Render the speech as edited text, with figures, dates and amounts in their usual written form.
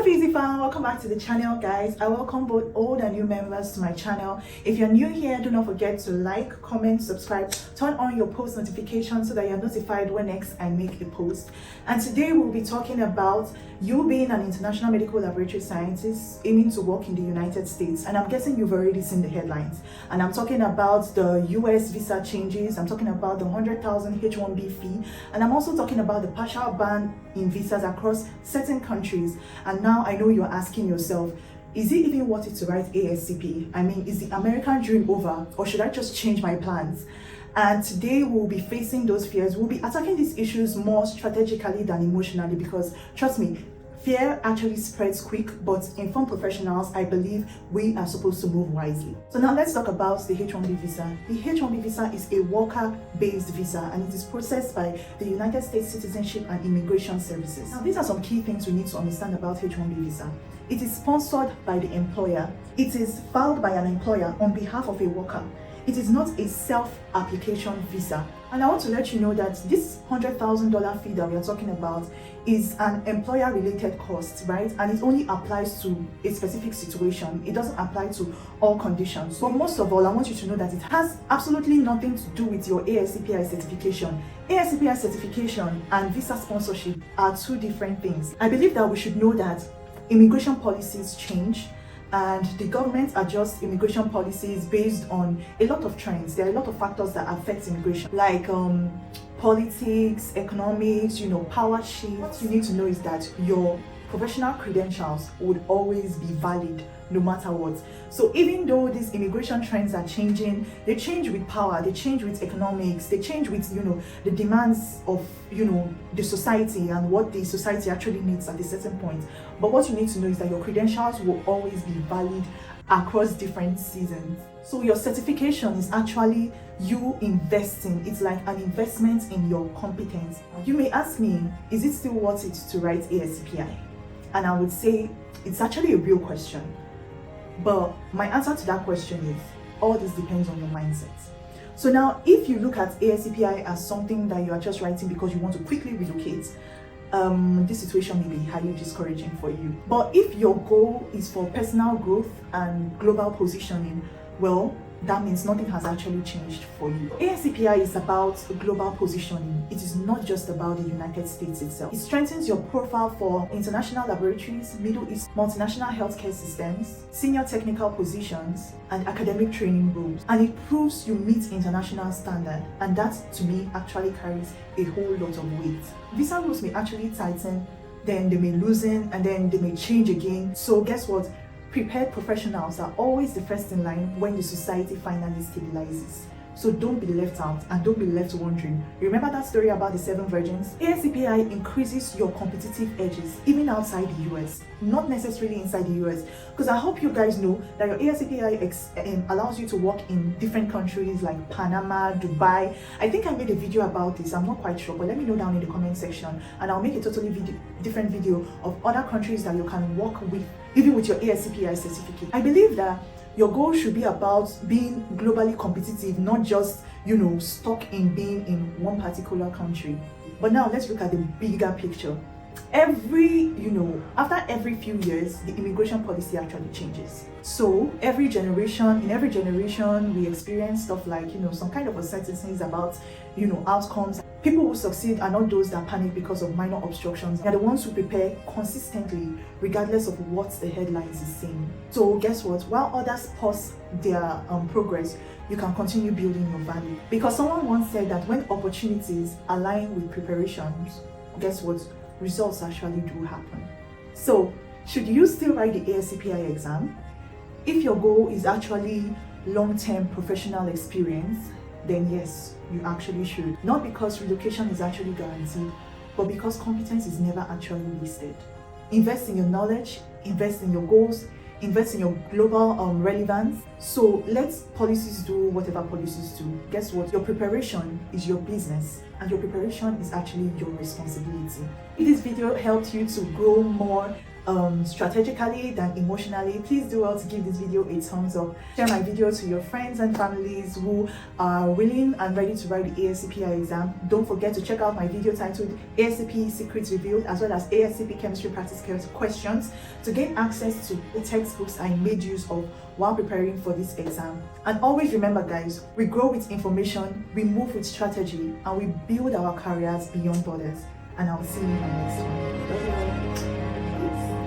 Easy fam, welcome back to the channel, guys. I welcome both old and new members to my channel. If you're new here, do not forget to like, comment, subscribe, turn on your post notifications so that you're notified when next I make a post. And today we'll be talking about you being an international medical laboratory scientist aiming to work in the United States. And I'm guessing you've already seen the headlines. And I'm talking about the US visa changes, I'm talking about the 100,000 H-1B fee, and I'm also talking about the partial ban in visas across certain countries. And now I know you're asking yourself, is it even worth it to write ASCP? I mean, is the American dream over, or should I just change my plans? And today we'll be facing those fears. We'll be attacking these issues more strategically than emotionally, because trust me, fear actually spreads quick, but informed professionals, I believe we are supposed to move wisely. So now let's talk about the H-1B visa. The H-1B visa is a worker-based visa, and it is processed by the United States Citizenship and Immigration Services. Now these are some key things we need to understand about H-1B visa. It is sponsored by the employer. It is filed by an employer on behalf of a worker. It is not a self-application visa. And I want to let you know that this $100,000 fee that we are talking about is an employer-related cost, right? And it only applies to a specific situation. It doesn't apply to all conditions. But most of all, I want you to know that it has absolutely nothing to do with your ASCPi certification. ASCPi certification and visa sponsorship are two different things. I believe that we should know that immigration policies change, and the government adjusts immigration policies based on a lot of trends. There are a lot of factors that affect immigration, like politics, economics, power shift. What you need to know is that your professional credentials would always be valid no matter what. So even though these immigration trends are changing, they change with power, they change with economics, they change with the demands of the society and what the society actually needs at a certain point. But what you need to know is that your credentials will always be valid across different seasons. So your certification is actually you investing. It's like an investment in your competence. You may ask me, is it still worth it to write ASCPi? And I would say it's actually a real question. But my answer to that question is, all this depends on your mindset. So now, if you look at ASCPi as something that you are just writing because you want to quickly relocate, this situation may be highly discouraging for you. But if your goal is for personal growth and global positioning, well, that means nothing has actually changed for you. ASCPi is about global positioning. It is not just about the United States itself. It strengthens your profile for international laboratories, Middle East, multinational healthcare systems, senior technical positions, and academic training roles. And it proves you meet international standard. And that, to me, actually carries a whole lot of weight. Visa rules may actually tighten, then they may loosen, and then they may change again. So guess what? Prepared professionals are always the first in line when the society finally stabilizes. So don't be left out and don't be left wondering. Remember that story about the 7 virgins? ASCPi increases your competitive edges even outside the US, not necessarily inside the US. Because I hope you guys know that your ASCPi allows you to work in different countries like Panama, Dubai. I think I made a video about this, I'm not quite sure, but let me know down in the comment section and I'll make a totally different video of other countries that you can work with, even with your ASCPi certificate. I believe that your goal should be about being globally competitive, not just, stuck in being in one particular country. But now let's look at the bigger picture. After every few years, the immigration policy actually changes. So in every generation, we experience stuff like, some kind of uncertainties about, outcomes. People who succeed are not those that panic because of minor obstructions. They are the ones who prepare consistently, regardless of what the headlines is saying. So guess what? While others pause their progress, you can continue building your value. Because someone once said that when opportunities align with preparations, guess what? Results actually do happen. So should you still write the ASCPi exam? If your goal is actually long-term professional experience, then yes, you actually should. Not because relocation is actually guaranteed, but because competence is never actually wasted. Invest in your knowledge, invest in your goals, invest in your global relevance. So let policies do whatever policies do. Guess what? Your preparation is your business, and your preparation is actually your responsibility. If this video helped you to grow more strategically than emotionally, please do well to give this video a thumbs up. Share my video to your friends and families who are willing and ready to write the ASCPi exam. Don't forget to check out my video titled ASCP Secrets Revealed, as well as ASCP Chemistry Practice Questions, to gain access to the textbooks I made use of while preparing for this exam. And always remember, guys, we grow with information, we move with strategy, and we build our careers beyond borders. And I'll see you in my next one. Bye. Peace.